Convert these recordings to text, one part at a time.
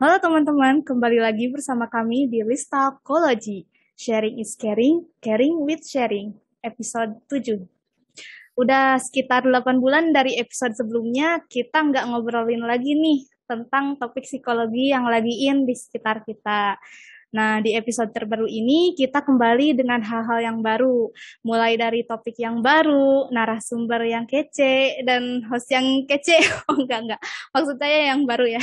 Halo teman-teman, kembali lagi bersama kami di Listalkology. Sharing is caring, caring with sharing. Episode 7. Udah sekitar 8 bulan dari episode sebelumnya, kita nggak ngobrolin lagi nih tentang topik psikologi yang lagi in di sekitar kita. Nah, di episode terbaru ini kita kembali dengan hal-hal yang baru. Mulai dari topik yang baru, narasumber yang kece, dan host yang kece. Oh, enggak. Maksud saya yang baru ya.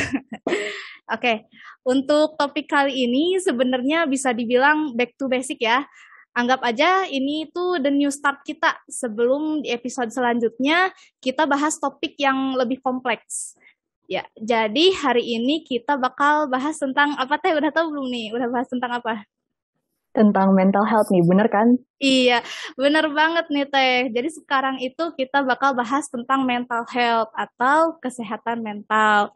Oke, untuk topik kali ini sebenarnya bisa dibilang back to basic ya. Anggap aja ini tuh the new start kita. Sebelum di episode selanjutnya kita bahas topik yang lebih kompleks. Ya, jadi hari ini kita bakal bahas tentang apa teh? Udah tahu belum nih? Udah bahas tentang apa? Tentang mental health nih, bener kan? Iya, bener banget nih Teh. Jadi sekarang itu kita bakal bahas tentang mental health atau kesehatan mental.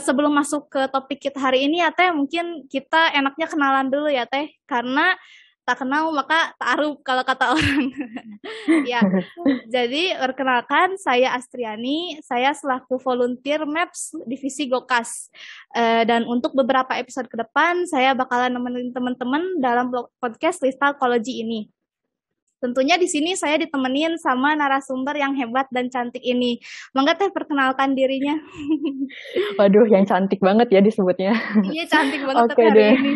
Sebelum masuk ke topik kita hari ini ya Teh, mungkin kita enaknya kenalan dulu ya Teh, karena tak kenal maka tak aruf kalau kata orang. Ya, jadi perkenalkan saya Astriani, saya selaku volunteer MAPS Divisi Gokas. Dan untuk beberapa episode ke depan, saya bakalan nemenin teman-teman dalam podcast Listalkology ini. Tentunya di sini saya ditemenin sama narasumber yang hebat dan cantik ini. Mangga Teh perkenalkan dirinya. Waduh, yang cantik banget ya disebutnya. Iya, cantik banget Oke Teh hari deh. ini.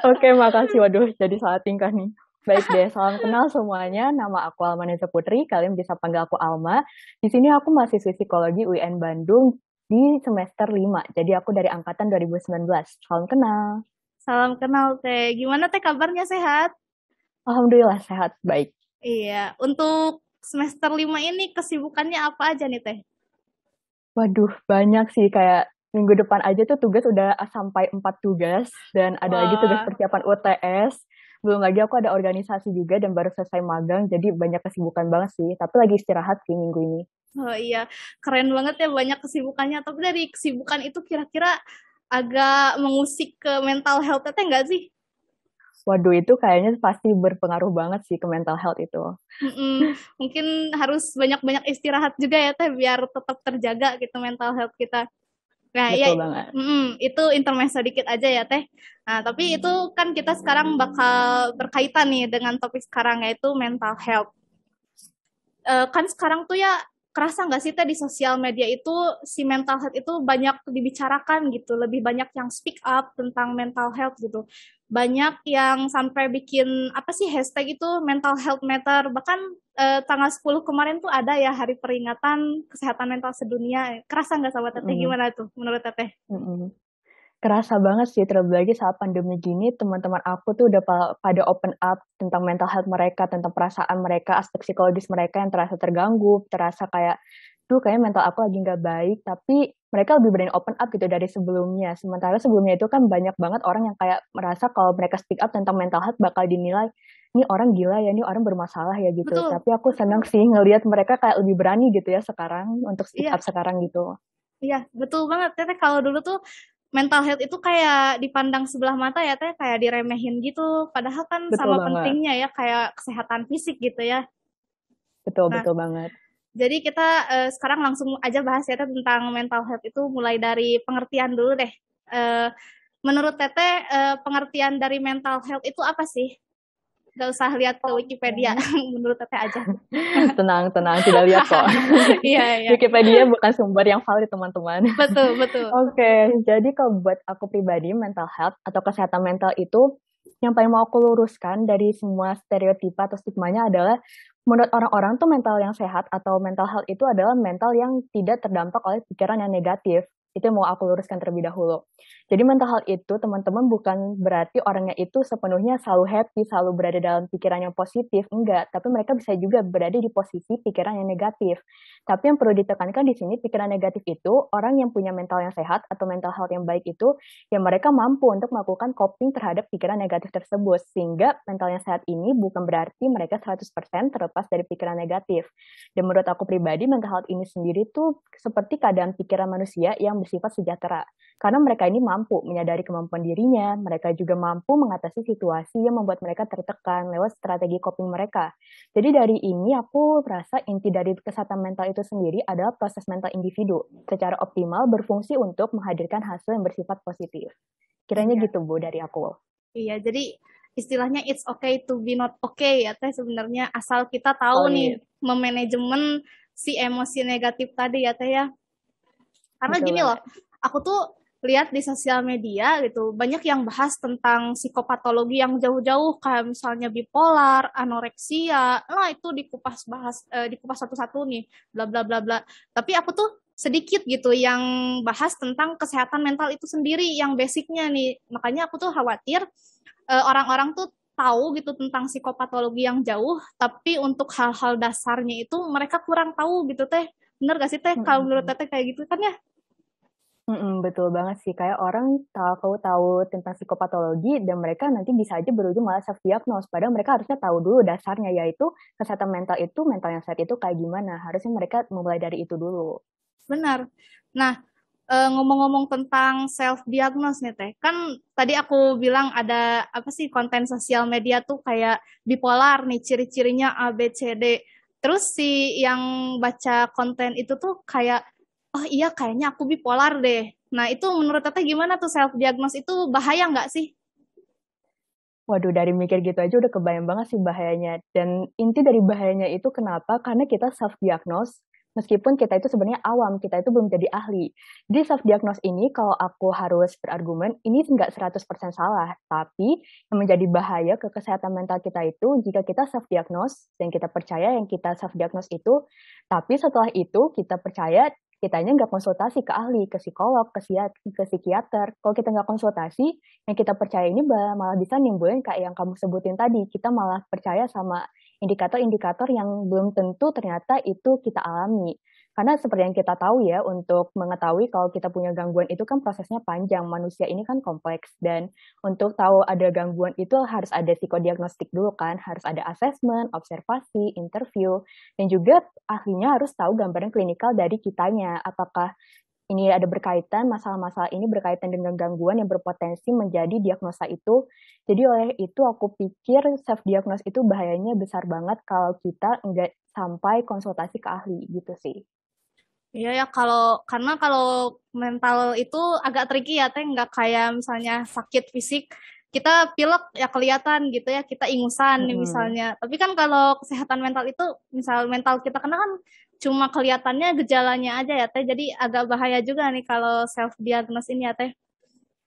Oke, makasih. Waduh, jadi salah tingkah nih. Baik deh, salam kenal semuanya. Nama aku Alma Neza Putri. Kalian bisa panggil aku Alma. Di sini aku mahasiswi psikologi UIN Bandung di semester 5. Jadi aku dari angkatan 2019. Salam kenal. Salam kenal Teh. Gimana Teh kabarnya, sehat? Alhamdulillah sehat, baik. Iya, untuk semester 5 ini kesibukannya apa aja nih Teh? Waduh, banyak sih. Kayak minggu depan aja tuh tugas udah sampai 4 tugas. Dan ada lagi tugas Wah, persiapan UTS. Belum lagi aku ada organisasi juga dan baru selesai magang. Jadi banyak kesibukan banget sih. Tapi lagi istirahat sih minggu ini. oh iya, keren banget ya banyak kesibukannya. Tapi dari kesibukan itu kira-kira agak mengusik ke mental health Teh nggak sih? Waduh, itu kayaknya pasti berpengaruh banget sih ke mental health itu. Mm-mm. Mungkin harus banyak-banyak istirahat juga ya Teh biar tetap terjaga gitu mental health kita. Nah, ya, Betul banget. itu intermezzo dikit aja ya Teh. Nah, tapi itu kan kita sekarang bakal berkaitan nih dengan topik sekarang yaitu mental health. Kan sekarang tuh ya kerasa nggak sih Teh di sosial media itu si mental health itu banyak dibicarakan gitu, lebih banyak yang speak up tentang mental health gitu. Banyak yang sampai bikin apa sih hashtag itu mental health matter. Bahkan tanggal 10 kemarin tuh ada ya hari peringatan kesehatan mental sedunia. Kerasa nggak sama Teteh Mm-mm. gimana tuh menurut Teteh? Mm-mm. Kerasa banget sih, terlebih lagi saat pandemi gini, teman-teman aku tuh udah pada open up tentang mental health mereka, tentang perasaan mereka, aspek psikologis mereka yang terasa terganggu, terasa kayak, tuh kayaknya mental aku lagi nggak baik, tapi mereka lebih berani open up gitu dari sebelumnya. Sementara sebelumnya itu kan banyak banget orang yang kayak merasa kalau mereka speak up tentang mental health bakal dinilai, ini orang gila ya, ini orang bermasalah ya gitu. Betul, Tapi aku senang sih ngelihat mereka kayak lebih berani gitu ya sekarang, untuk speak iya, up sekarang gitu. iya, betul banget. Teteh kalau dulu tuh mental health itu kayak dipandang sebelah mata ya Teh, kayak diremehin gitu. Padahal kan Betul sama banget, pentingnya ya kayak kesehatan fisik gitu ya. betul, Nah, betul banget. jadi kita sekarang langsung aja bahas ya Teh tentang mental health itu mulai dari pengertian dulu deh. Eh, Menurut Teteh pengertian dari mental health itu apa sih? Gak usah lihat ke Wikipedia, Oke. menurut Teteh aja. Tenang, tenang, tidak lihat kok. Iya, iya. Wikipedia bukan sumber yang valid, teman-teman. Betul, betul. Oke, jadi kalau buat aku pribadi, mental health atau kesehatan mental itu yang paling mau aku luruskan dari semua stereotipa atau stigmanya adalah menurut orang-orang tuh mental yang sehat atau mental health itu adalah mental yang tidak terdampak oleh pikiran yang negatif. Itu yang mau aku luruskan terlebih dahulu. Jadi mental health itu teman-teman bukan berarti orangnya itu sepenuhnya selalu happy, selalu berada dalam pikiran yang positif, enggak. Tapi mereka bisa juga berada di posisi pikiran yang negatif. Tapi yang perlu ditekankan di sini, pikiran negatif itu, orang yang punya mental yang sehat atau mental health yang baik itu, ya mereka mampu untuk melakukan coping terhadap pikiran negatif tersebut. Sehingga mental yang sehat ini bukan berarti mereka 100% terlepas dari pikiran negatif. Dan menurut aku pribadi, mental health ini sendiri tuh seperti keadaan pikiran manusia yang yang bersifat sejahtera. Karena mereka ini mampu menyadari kemampuan dirinya, mereka juga mampu mengatasi situasi yang membuat mereka tertekan lewat strategi coping mereka. Jadi dari ini aku merasa inti dari kesehatan mental itu sendiri adalah proses mental individu secara optimal berfungsi untuk menghadirkan hasil yang bersifat positif. Kiranya Iya. gitu Bu dari aku. Iya, jadi istilahnya it's okay to be not okay ya teh sebenarnya asal kita tahu nih Solid. memanajemen si emosi negatif tadi ya teh ya. Karena Betul gini loh, banget. aku tuh lihat di sosial media gitu, banyak yang bahas tentang psikopatologi yang jauh-jauh kayak misalnya bipolar, anoreksia. Nah, itu dikupas satu-satu nih, bla bla bla bla. Tapi aku tuh sedikit gitu yang bahas tentang kesehatan mental itu sendiri yang basicnya nih. Makanya aku tuh khawatir orang-orang tuh tahu gitu tentang psikopatologi yang jauh, tapi untuk hal-hal dasarnya itu mereka kurang tahu gitu teh. Bener gak sih teh? Kalau menurut teteh kayak gitu kan ya? Betul banget sih. Kayak orang tahu tentang psikopatologi dan mereka nanti bisa aja berujung malah self-diagnose. Padahal mereka harusnya tahu dulu dasarnya, yaitu kesehatan mental itu, mental yang sehat itu kayak gimana. Harusnya mereka memulai dari itu dulu. Benar. Nah, ngomong-ngomong tentang self diagnose nih teh, kan tadi aku bilang ada apa sih konten sosial media tuh kayak bipolar nih ciri-cirinya A B C D. Terus si yang baca konten itu tuh kayak oh iya kayaknya aku bipolar deh. Nah, itu menurut teteh gimana tuh self diagnose itu bahaya nggak sih? Waduh, dari mikir gitu aja udah kebayang banget sih bahayanya. Dan inti dari bahayanya itu kenapa? Karena kita self-diagnose, meskipun kita itu sebenarnya awam, kita itu belum jadi ahli. Di self-diagnose ini, kalau aku harus berargumen, ini nggak 100% salah. Tapi yang menjadi bahaya ke kesehatan mental kita itu, jika kita self-diagnose, dan kita percaya yang kita self-diagnose itu, tapi setelah itu kita percaya kitanya nggak konsultasi ke ahli, ke psikolog, ke psikiater. Kalau kita nggak konsultasi, yang kita percaya ini malah bisa nimbulin kayak yang kamu sebutin tadi, kita malah percaya sama indikator-indikator yang belum tentu ternyata itu kita alami. Karena seperti yang kita tahu ya, untuk mengetahui kalau kita punya gangguan itu kan prosesnya panjang, manusia ini kan kompleks, dan untuk tahu ada gangguan itu harus ada psikodiagnostik dulu kan, harus ada assessment, observasi, interview, dan juga ahlinya harus tahu gambaran klinikal dari kitanya, apakah ini ada berkaitan, masalah-masalah ini berkaitan dengan gangguan yang berpotensi menjadi diagnosa itu. Jadi oleh itu aku pikir self-diagnose itu bahayanya besar banget kalau kita nggak sampai konsultasi ke ahli gitu sih. Iya ya karena kalau mental itu agak tricky ya teh nggak kayak misalnya sakit fisik kita pilek ya kelihatan gitu ya kita ingusan nih Mm-mm. misalnya tapi kan kalau kesehatan mental itu misal mental kita kena kan cuma kelihatannya gejalanya aja ya teh jadi agak bahaya juga nih kalau self diagnose ini ya teh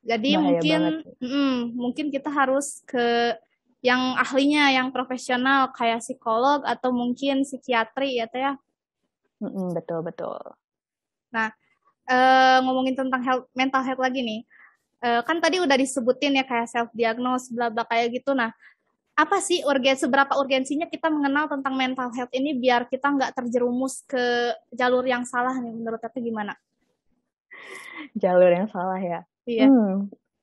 jadi Bahaya mungkin banget. mungkin kita harus ke yang ahlinya yang profesional kayak psikolog atau mungkin psikiatri ya teh ya. Betul-betul. Nah, ngomongin tentang mental health lagi nih. Kan tadi udah disebutin ya kayak self diagnose bla bla kayak gitu. Nah, apa sih seberapa urgensinya kita mengenal tentang mental health ini biar kita nggak terjerumus ke jalur yang salah nih menurut Tete gimana? Jalur yang salah ya. Iya.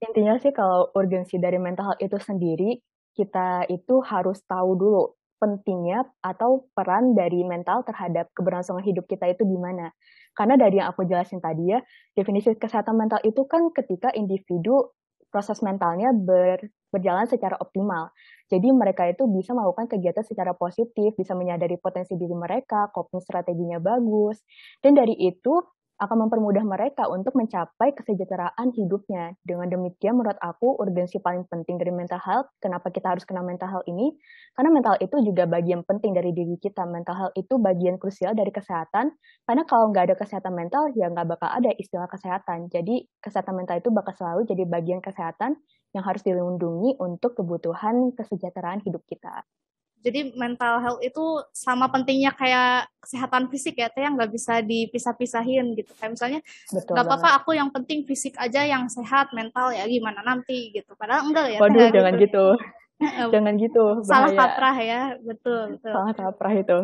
Intinya sih kalau urgensi dari mental health itu sendiri, kita itu harus tahu dulu pentingnya atau peran dari mental terhadap keberlangsungan hidup kita itu gimana. Karena dari yang aku jelasin tadi ya, definisi kesehatan mental itu kan ketika individu proses mentalnya berjalan secara optimal. Jadi mereka itu bisa melakukan kegiatan secara positif, bisa menyadari potensi diri mereka, coping strateginya bagus, dan dari itu akan mempermudah mereka untuk mencapai kesejahteraan hidupnya. Dengan demikian, menurut aku, urgensi paling penting dari mental health, kenapa kita harus kenal mental health ini? Karena mental itu juga bagian penting dari diri kita. Mental health itu bagian krusial dari kesehatan, karena kalau nggak ada kesehatan mental, ya nggak bakal ada istilah kesehatan. Jadi, kesehatan mental itu bakal selalu jadi bagian kesehatan yang harus dilindungi untuk kebutuhan kesejahteraan hidup kita. Jadi mental health itu sama pentingnya kayak kesehatan fisik ya, Teh yang nggak bisa dipisah-pisahin gitu. Kayak misalnya Betul nggak apa-apa banget. aku yang penting fisik aja yang sehat, mental ya gimana nanti gitu. Padahal enggak ya, Teh Waduh, nggak jangan gitu. gitu. Jangan gitu, Salah bahaya. kaprah ya, betul betul. Salah kaprah itu.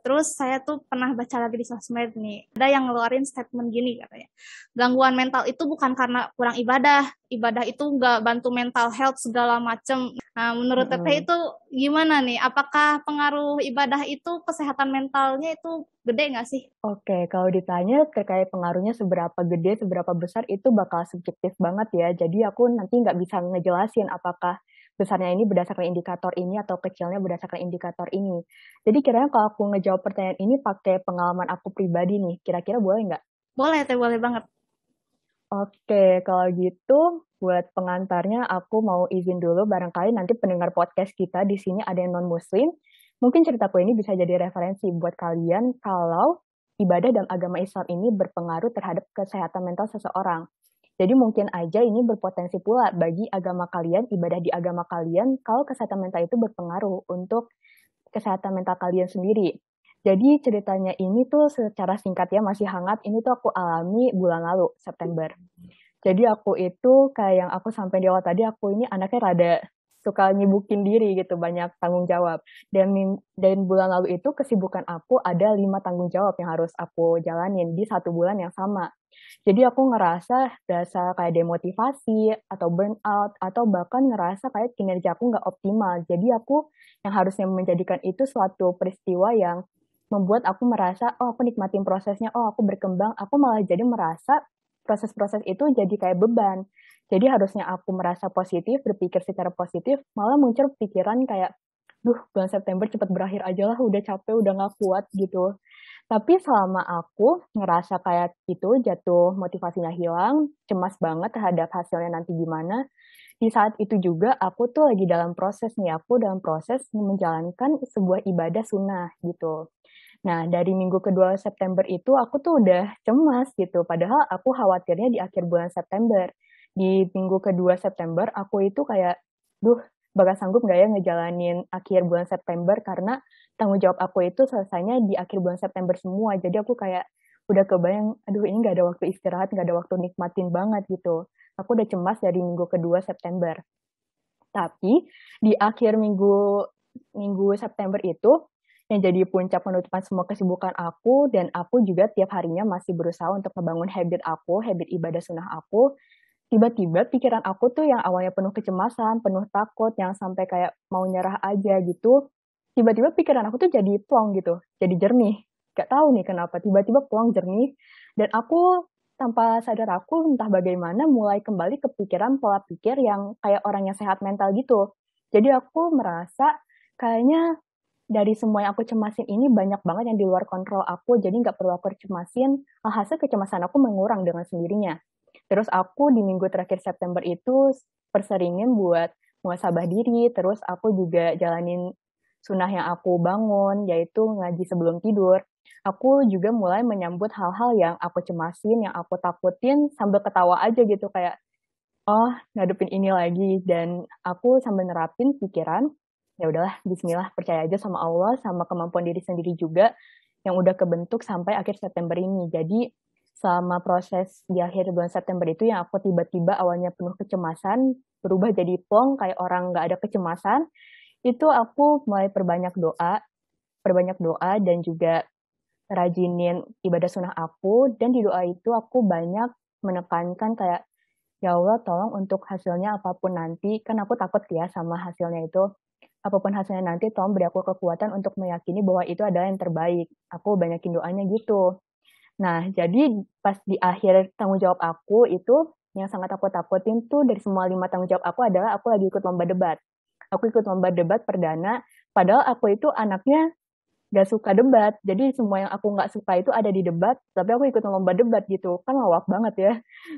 Terus saya tuh pernah baca lagi di sosmed nih, ada yang ngeluarin statement gini katanya, gangguan mental itu bukan karena kurang ibadah, ibadah itu nggak bantu mental health segala macem. Nah, menurut Teteh itu gimana nih? Apakah pengaruh ibadah itu kesehatan mentalnya itu gede nggak sih? Oke, kalau ditanya terkait pengaruhnya seberapa gede, seberapa besar, itu bakal subjektif banget ya. Jadi aku nanti nggak bisa ngejelasin apakah besarnya ini berdasarkan indikator ini atau kecilnya berdasarkan indikator ini. Jadi kiranya kalau aku ngejawab pertanyaan ini pakai pengalaman aku pribadi nih, kira-kira boleh nggak? Boleh Teh, boleh banget. Oke, kalau gitu buat pengantarnya aku mau izin dulu, barangkali nanti pendengar podcast kita di sini ada yang non-muslim. Mungkin ceritaku ini bisa jadi referensi buat kalian kalau ibadah dalam agama Islam ini berpengaruh terhadap kesehatan mental seseorang. Jadi mungkin aja ini berpotensi pula bagi agama kalian, ibadah di agama kalian, kalau kesehatan mental itu berpengaruh untuk kesehatan mental kalian sendiri. Jadi ceritanya ini tuh secara singkat ya, masih hangat, ini tuh aku alami bulan lalu, September. Jadi aku itu kayak yang aku sampai di awal tadi, aku ini anaknya rada suka nyibukin diri gitu, banyak tanggung jawab. Dan bulan lalu itu kesibukan aku ada 5 tanggung jawab yang harus aku jalanin di 1 bulan yang sama. Jadi aku ngerasa berasa kayak demotivasi atau burnout atau bahkan ngerasa kayak kinerja aku nggak optimal. Jadi aku yang harusnya menjadikan itu suatu peristiwa yang membuat aku merasa, oh aku nikmatin prosesnya, oh aku berkembang, aku malah jadi merasa proses-proses itu jadi kayak beban. Jadi harusnya aku merasa positif, berpikir secara positif, malah muncul pikiran kayak, duh bulan September cepat berakhir aja lah, udah capek, udah nggak kuat gitu. Tapi selama aku ngerasa kayak gitu, jatuh motivasinya hilang, cemas banget terhadap hasilnya nanti gimana, di saat itu juga aku tuh lagi dalam proses nih, aku dalam proses menjalankan sebuah ibadah sunnah gitu. Nah, dari minggu kedua September itu aku tuh udah cemas gitu, padahal aku khawatirnya di akhir bulan September. Di minggu kedua September aku itu kayak, duh bakal sanggup nggak ya ngejalanin akhir bulan September karena tanggung jawab aku itu selesainya di akhir bulan September semua. Jadi aku kayak udah kebayang, aduh ini nggak ada waktu istirahat, nggak ada waktu nikmatin banget gitu. Aku udah cemas dari minggu kedua September. Tapi di akhir minggu minggu September itu yang jadi puncak penutupan semua kesibukan aku dan aku juga tiap harinya masih berusaha untuk membangun habit aku, habit ibadah sunnah aku. Tiba-tiba pikiran aku tuh yang awalnya penuh kecemasan, penuh takut, yang sampai kayak mau nyerah aja gitu, tiba-tiba pikiran aku tuh jadi plong gitu, jadi jernih. Gak tahu nih kenapa, tiba-tiba plong jernih, dan aku tanpa sadar aku entah bagaimana mulai kembali kepikiran pola pikir yang kayak orang yang sehat mental gitu. Jadi aku merasa kayaknya dari semua yang aku cemasin ini banyak banget yang di luar kontrol aku, jadi nggak perlu aku cemasin, alhasil kecemasan aku mengurang dengan sendirinya. Terus aku di minggu terakhir September itu perseringin buat muhasabah diri, terus aku juga jalanin sunnah yang aku bangun, yaitu ngaji sebelum tidur. Aku juga mulai menyambut hal-hal yang aku cemasin, yang aku takutin sambil ketawa aja gitu kayak, oh ngadepin ini lagi. Dan aku sambil nerapin pikiran, ya udahlah bismillah percaya aja sama Allah, sama kemampuan diri sendiri juga yang udah kebentuk sampai akhir September ini. Jadi selama proses di akhir bulan September itu yang aku tiba-tiba awalnya penuh kecemasan, berubah jadi plong kayak orang nggak ada kecemasan, itu aku mulai perbanyak doa dan juga rajinin ibadah sunnah aku, dan di doa itu aku banyak menekankan kayak, ya Allah tolong untuk hasilnya apapun nanti, kan aku takut ya sama hasilnya itu, apapun hasilnya nanti tolong beri aku kekuatan untuk meyakini bahwa itu adalah yang terbaik. Aku banyakin doanya gitu. Nah, jadi pas di akhir tanggung jawab aku itu, yang sangat aku takutin tuh dari semua 5 tanggung jawab aku adalah aku lagi ikut lomba debat. Aku ikut lomba debat perdana, padahal aku itu anaknya gak suka debat. Jadi semua yang aku nggak suka itu ada di debat, tapi aku ikut lomba debat gitu. Kan lawak banget ya.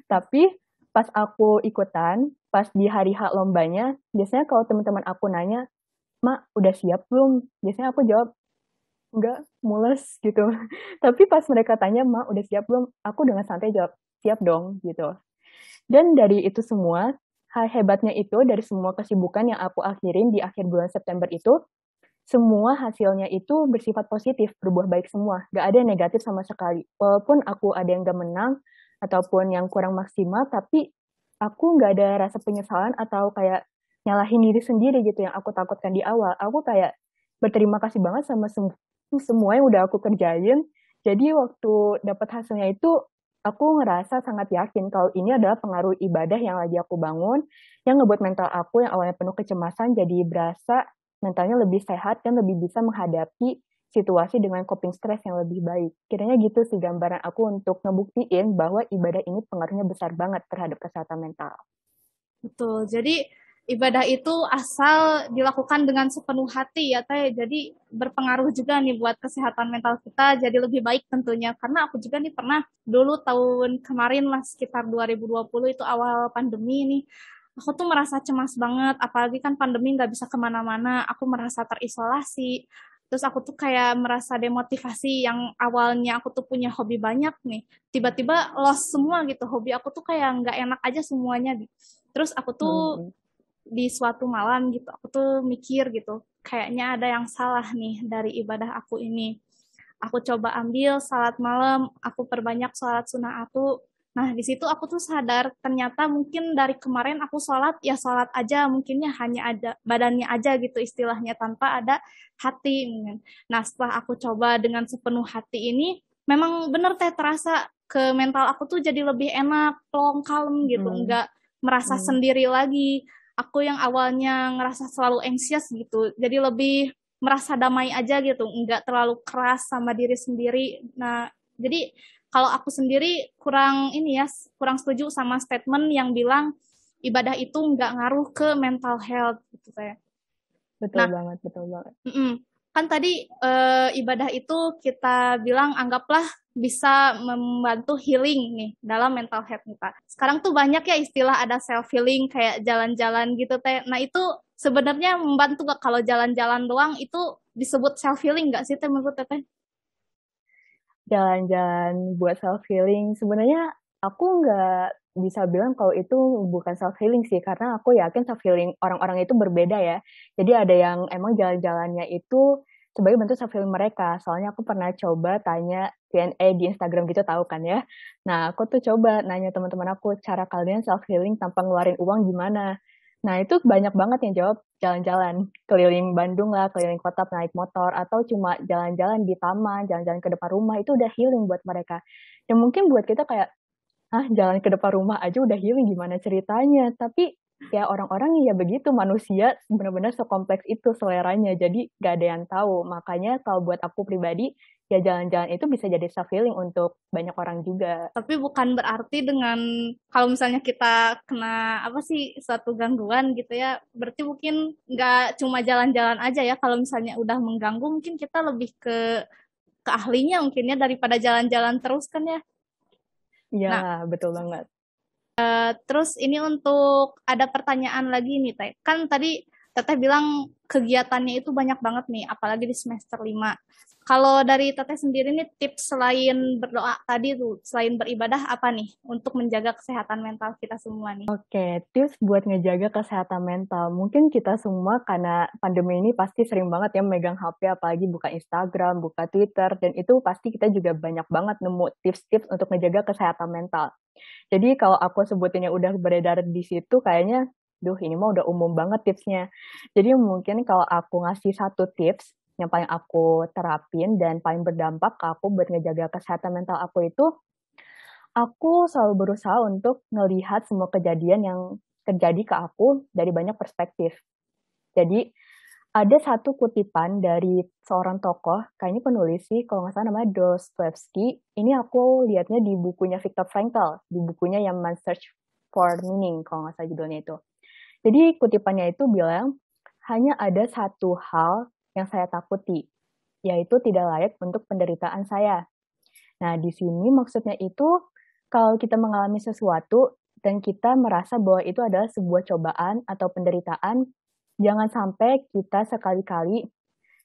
Tapi pas aku ikutan, pas di hari H lombanya, biasanya kalau teman-teman aku nanya, "Mak, udah siap belum?" Biasanya aku jawab, "Enggak, mules," gitu. Tapi pas mereka tanya, "Ma, udah siap belum?" Aku dengan santai jawab, "Siap dong," gitu. Dan dari itu semua, hal hebatnya itu dari semua kesibukan yang aku akhirin di akhir bulan September itu, semua hasilnya itu bersifat positif, berbuah baik semua, nggak ada yang negatif sama sekali. Walaupun aku ada yang nggak menang, ataupun yang kurang maksimal, tapi aku nggak ada rasa penyesalan atau kayak nyalahin diri sendiri gitu yang aku takutkan di awal. Aku kayak berterima kasih banget sama semuanya udah aku kerjain. Jadi waktu dapat hasilnya itu aku ngerasa sangat yakin kalau ini adalah pengaruh ibadah yang lagi aku bangun, yang ngebuat mental aku yang awalnya penuh kecemasan jadi berasa mentalnya lebih sehat dan lebih bisa menghadapi situasi dengan coping stress yang lebih baik. Kiranya gitu sih gambaran aku untuk ngebuktiin bahwa ibadah ini pengaruhnya besar banget terhadap kesehatan mental. Betul. Jadi ibadah itu asal dilakukan dengan sepenuh hati ya Teh. Jadi berpengaruh juga nih buat kesehatan mental kita jadi lebih baik tentunya. Karena aku juga nih pernah dulu tahun kemarin lah sekitar 2020 itu awal pandemi nih. Aku tuh merasa cemas banget, apalagi kan pandemi nggak bisa kemana-mana, aku merasa terisolasi. Terus aku tuh kayak merasa demotivasi yang awalnya aku tuh punya hobi banyak nih. Tiba-tiba lost semua gitu, hobi aku tuh kayak nggak enak aja semuanya. Terus aku tuh Hmm. di suatu malam gitu, aku tuh mikir gitu, kayaknya ada yang salah nih dari ibadah aku ini. Aku coba ambil salat malam, aku perbanyak salat sunnah aku. Nah, di situ aku tuh sadar ternyata mungkin dari kemarin aku sholat ya sholat aja, mungkinnya hanya ada badannya aja gitu istilahnya tanpa ada hati. Nah, setelah aku coba dengan sepenuh hati ini, memang bener teh terasa ke mental aku tuh jadi lebih enak, plong, kalem gitu, Hmm. enggak merasa Hmm. sendiri lagi. Aku yang awalnya ngerasa selalu anxious gitu, jadi lebih merasa damai aja gitu, nggak terlalu keras sama diri sendiri. Nah, jadi kalau aku sendiri kurang ini ya, kurang setuju sama statement yang bilang ibadah itu nggak ngaruh ke mental health gitu saya. Betul Nah, banget, betul banget. kan tadi ibadah itu kita bilang anggaplah bisa membantu healing nih dalam mental health kita. Sekarang tuh banyak ya istilah ada self healing kayak jalan-jalan gitu teh. Nah itu sebenarnya membantu gak kalau jalan-jalan doang itu disebut self healing nggak sih teh menurut teteh? Jalan-jalan buat self healing sebenarnya aku nggak bisa bilang kalau itu bukan self healing sih karena aku yakin self healing orang-orang itu berbeda ya. Jadi ada yang emang jalan-jalannya itu sebagai bentuk self healing mereka. Soalnya aku pernah coba tanya Q&A di Instagram gitu tahu kan ya. Nah, aku tuh coba nanya teman-teman aku cara kalian self healing tanpa ngeluarin uang gimana. Nah, itu banyak banget yang jawab jalan-jalan, keliling Bandung lah, keliling kota naik motor, atau cuma jalan-jalan di taman, jalan-jalan ke depan rumah, itu udah healing buat mereka. Dan mungkin buat kita kayak, ah jalan ke depan rumah aja udah healing, gimana ceritanya? Tapi ya orang-orang ya begitu, manusia benar-benar sekompleks itu seleranya, jadi gak ada yang tahu. Makanya kalau buat aku pribadi, ya jalan-jalan itu bisa jadi self healing untuk banyak orang juga. Tapi bukan berarti dengan kalau misalnya kita kena apa sih suatu gangguan gitu ya, berarti mungkin nggak cuma jalan-jalan aja ya. Kalau misalnya udah mengganggu, mungkin kita lebih ke ahlinya mungkin ya daripada jalan-jalan terus kan ya. Nah, Iyalah, betul banget. terus ini untuk ada pertanyaan lagi nih Teh. Kan tadi Teteh bilang kegiatannya itu banyak banget nih, apalagi di semester 5. Kalau dari Teteh sendiri nih tips selain berdoa tadi tuh, selain beribadah apa nih untuk menjaga kesehatan mental kita semua nih? Oke, tips buat ngejaga kesehatan mental. Mungkin kita semua karena pandemi ini pasti sering banget ya megang HP, apalagi buka Instagram, buka Twitter, dan itu pasti kita juga banyak banget nemu tips-tips untuk ngejaga kesehatan mental. Jadi kalau aku sebutinnya udah beredar di situ, kayaknya, duh ini mah udah umum banget tipsnya. Jadi mungkin kalau aku ngasih satu tips yang paling aku terapin dan paling berdampak ke aku buat ngejaga kesehatan mental aku itu, aku selalu berusaha untuk ngelihat semua kejadian yang terjadi ke aku dari banyak perspektif. Jadi, ada satu kutipan dari seorang tokoh, kayaknya penulis sih, kalau nggak salah namanya Dostoevsky. Ini aku lihatnya di bukunya Viktor Frankl, di bukunya yang Man Search for Meaning, kalau nggak salah judulnya itu. Jadi kutipannya itu bilang, hanya ada satu hal yang saya takuti, yaitu tidak layak untuk penderitaan saya. Nah, di sini maksudnya itu kalau kita mengalami sesuatu dan kita merasa bahwa itu adalah sebuah cobaan atau penderitaan, jangan sampai kita sekali-kali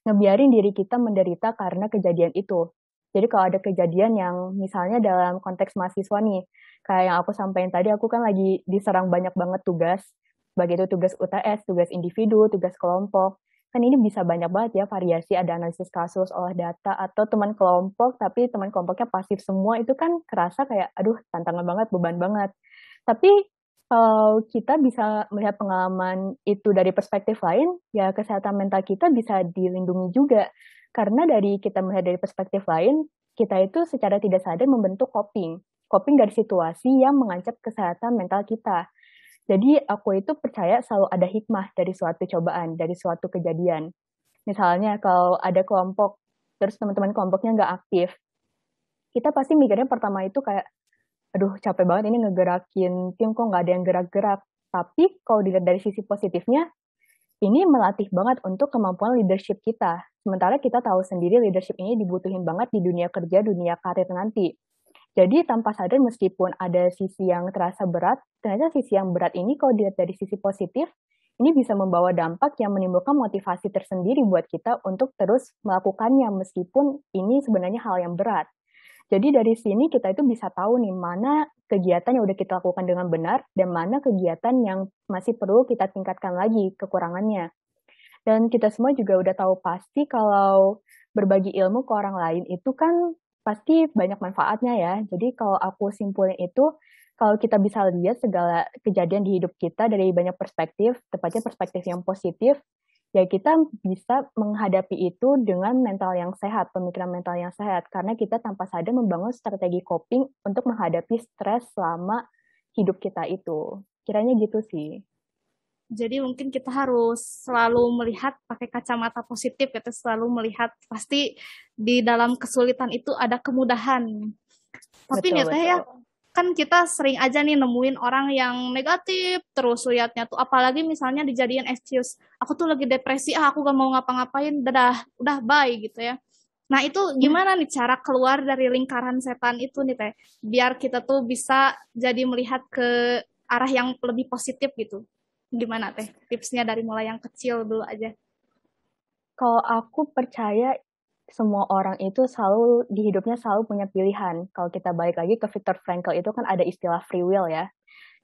ngebiarin diri kita menderita karena kejadian itu. Jadi kalau ada kejadian yang misalnya dalam konteks mahasiswa nih, kayak yang aku sampaikan tadi, aku kan lagi diserang banyak banget tugas, baik itu tugas UTS, tugas individu, tugas kelompok. Kan ini bisa banyak banget ya variasi, ada analisis kasus, olah data, atau teman kelompok, tapi teman kelompoknya pasif semua, itu kan kerasa kayak, aduh tantangan banget, beban banget. Tapi kalau kita bisa melihat pengalaman itu dari perspektif lain, ya kesehatan mental kita bisa dilindungi juga. Karena dari kita melihat dari perspektif lain, kita itu secara tidak sadar membentuk coping dari situasi yang mengancam kesehatan mental kita. Jadi aku itu percaya selalu ada hikmah dari suatu cobaan, dari suatu kejadian. Misalnya kalau ada kelompok, terus teman-teman kelompoknya nggak aktif, kita pasti mikirnya pertama itu kayak, aduh capek banget ini ngegerakin tim kok nggak ada yang gerak-gerak. Tapi kalau dilihat dari sisi positifnya, ini melatih banget untuk kemampuan leadership kita. Sementara kita tahu sendiri leadership ini dibutuhin banget di dunia kerja, dunia karir nanti. Jadi tanpa sadar meskipun ada sisi yang terasa berat, ternyata sisi yang berat ini kalau dilihat dari sisi positif, ini bisa membawa dampak yang menimbulkan motivasi tersendiri buat kita untuk terus melakukannya meskipun ini sebenarnya hal yang berat. Jadi dari sini kita itu bisa tahu nih mana kegiatan yang udah kita lakukan dengan benar dan mana kegiatan yang masih perlu kita tingkatkan lagi kekurangannya. Dan kita semua juga udah tahu pasti kalau berbagi ilmu ke orang lain itu kan pasti banyak manfaatnya ya. Jadi kalau aku simpulin itu, kalau kita bisa lihat segala kejadian di hidup kita dari banyak perspektif, tepatnya perspektif yang positif, ya kita bisa menghadapi itu dengan mental yang sehat, pemikiran mental yang sehat. Karena kita tanpa sadar membangun strategi coping untuk menghadapi stres selama hidup kita itu. Kiranya gitu sih. Jadi mungkin kita harus selalu melihat pakai kacamata positif, kita selalu melihat pasti di dalam kesulitan itu ada kemudahan. Tapi nih teh ya, kan kita sering aja nih nemuin orang yang negatif terus liatnya tuh, apalagi misalnya dijadiin excuse, aku tuh lagi depresi, aku gak mau ngapa-ngapain, udah bye gitu ya. Nah itu gimana nih cara keluar dari lingkaran setan itu nih teh, biar kita tuh bisa jadi melihat ke arah yang lebih positif gitu. Gimana teh tipsnya dari mulai yang kecil dulu aja? Kalau aku percaya semua orang itu selalu di hidupnya selalu punya pilihan. Kalau kita balik lagi ke Viktor Frankl itu kan ada istilah free will ya.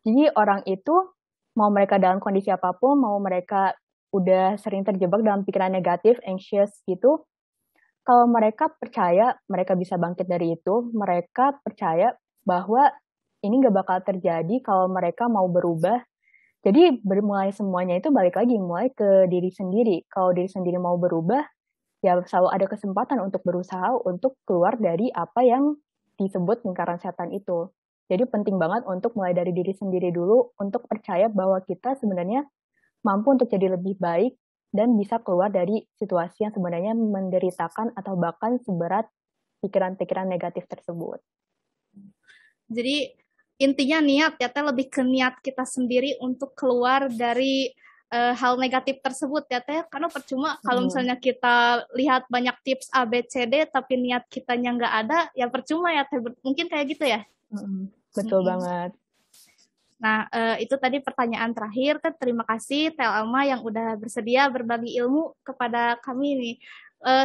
Jadi orang itu mau mereka dalam kondisi apapun, mau mereka udah sering terjebak dalam pikiran negatif, anxious gitu, kalau mereka percaya mereka bisa bangkit dari itu, mereka percaya bahwa ini nggak bakal terjadi kalau mereka mau berubah. Jadi bermulai semuanya itu balik lagi, mulai ke diri sendiri. Kalau diri sendiri mau berubah, ya selalu ada kesempatan untuk berusaha untuk keluar dari apa yang disebut lingkaran setan itu. Jadi penting banget untuk mulai dari diri sendiri dulu, untuk percaya bahwa kita sebenarnya mampu untuk jadi lebih baik dan bisa keluar dari situasi yang sebenarnya menderitakan atau bahkan seberat pikiran-pikiran negatif tersebut. Jadi intinya niat ya teh, lebih ke niat kita sendiri untuk keluar dari hal negatif tersebut ya teh, karena percuma kalau misalnya kita lihat banyak tips A B C D tapi niat kitanya nggak ada, ya percuma ya teh, mungkin kayak gitu ya. Betul banget. Nah, itu tadi pertanyaan terakhir. Terima kasih Teh Alma yang udah bersedia berbagi ilmu kepada kami nih.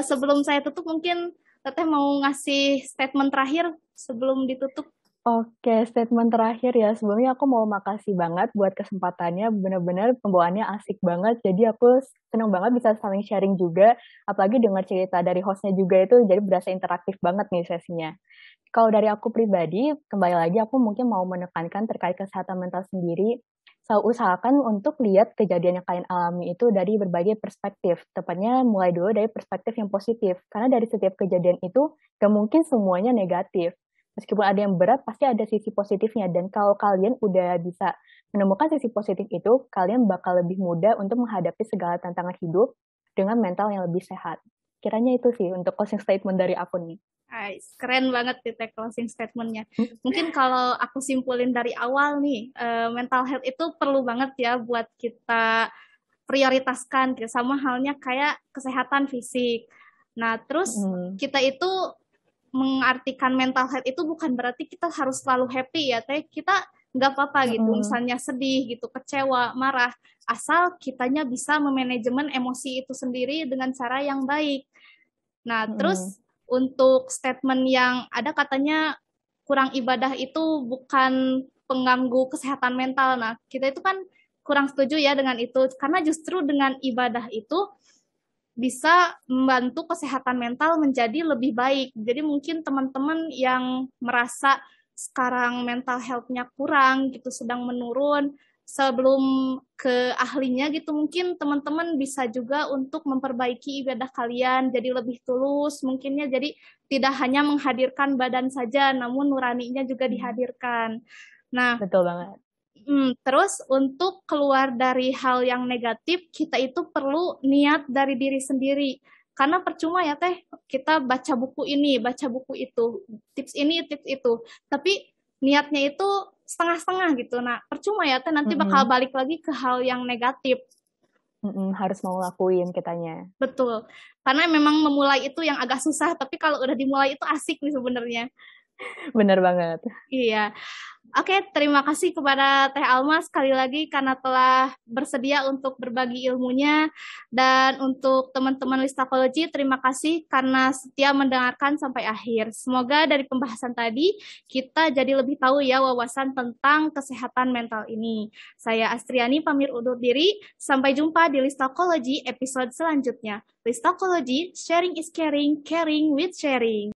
Sebelum saya tutup, mungkin Teteh mau ngasih statement terakhir sebelum ditutup. Oke, statement terakhir ya. Sebelumnya aku mau makasih banget buat kesempatannya. Benar-benar pembawaannya asik banget. Jadi aku senang banget bisa saling sharing juga. Apalagi dengar cerita dari hostnya juga itu jadi berasa interaktif banget nih sesinya. Kalau dari aku pribadi, kembali lagi aku mungkin mau menekankan terkait kesehatan mental sendiri. Selalu usahakan untuk lihat kejadian yang kalian alami itu dari berbagai perspektif. Tepatnya mulai dulu dari perspektif yang positif. Karena dari setiap kejadian itu, gak mungkin semuanya negatif. Meskipun ada yang berat, pasti ada sisi positifnya. Dan kalau kalian udah bisa menemukan sisi positif itu, kalian bakal lebih mudah untuk menghadapi segala tantangan hidup dengan mental yang lebih sehat. Kiranya itu sih untuk closing statement dari aku nih. Keren banget nih closing statement-nya. Mungkin kalau aku simpulin dari awal nih, mental health itu perlu banget ya buat kita prioritaskan, sama halnya kayak kesehatan fisik. Nah, terus kita itu mengartikan mental health itu bukan berarti kita harus selalu happy ya, teh. Kita nggak apa-apa gitu, misalnya sedih gitu, kecewa, marah, asal kitanya bisa memanajemen emosi itu sendiri dengan cara yang baik. Nah, terus untuk statement yang ada katanya kurang ibadah itu bukan pengganggu kesehatan mental. Nah, kita itu kan kurang setuju ya dengan itu, karena justru dengan ibadah itu bisa membantu kesehatan mental menjadi lebih baik. Jadi mungkin teman-teman yang merasa sekarang mental health-nya kurang gitu, sedang menurun, sebelum ke ahlinya gitu, mungkin teman-teman bisa juga untuk memperbaiki ibadah kalian jadi lebih tulus mungkinnya, jadi tidak hanya menghadirkan badan saja namun nuraninya juga dihadirkan. Nah, Betul banget. terus untuk keluar dari hal yang negatif, kita itu perlu niat dari diri sendiri. Karena percuma ya teh, kita baca buku ini, baca buku itu, tips ini, tips itu. Tapi niatnya itu setengah-setengah gitu. Nah, percuma ya teh, nanti bakal balik lagi ke hal yang negatif. Harus mau lakuin kitanya. Betul. Karena memang memulai itu yang agak susah, tapi kalau udah dimulai itu asik nih sebenarnya. Bener banget. Iya. Oke, terima kasih kepada Teh Alma sekali lagi karena telah bersedia untuk berbagi ilmunya. Dan untuk teman-teman Listakologi, terima kasih karena setia mendengarkan sampai akhir. Semoga dari pembahasan tadi, kita jadi lebih tahu ya wawasan tentang kesehatan mental ini. Saya Astriani pamit undur diri. Sampai jumpa di Listakologi episode selanjutnya. Listakologi, sharing is caring, caring with sharing.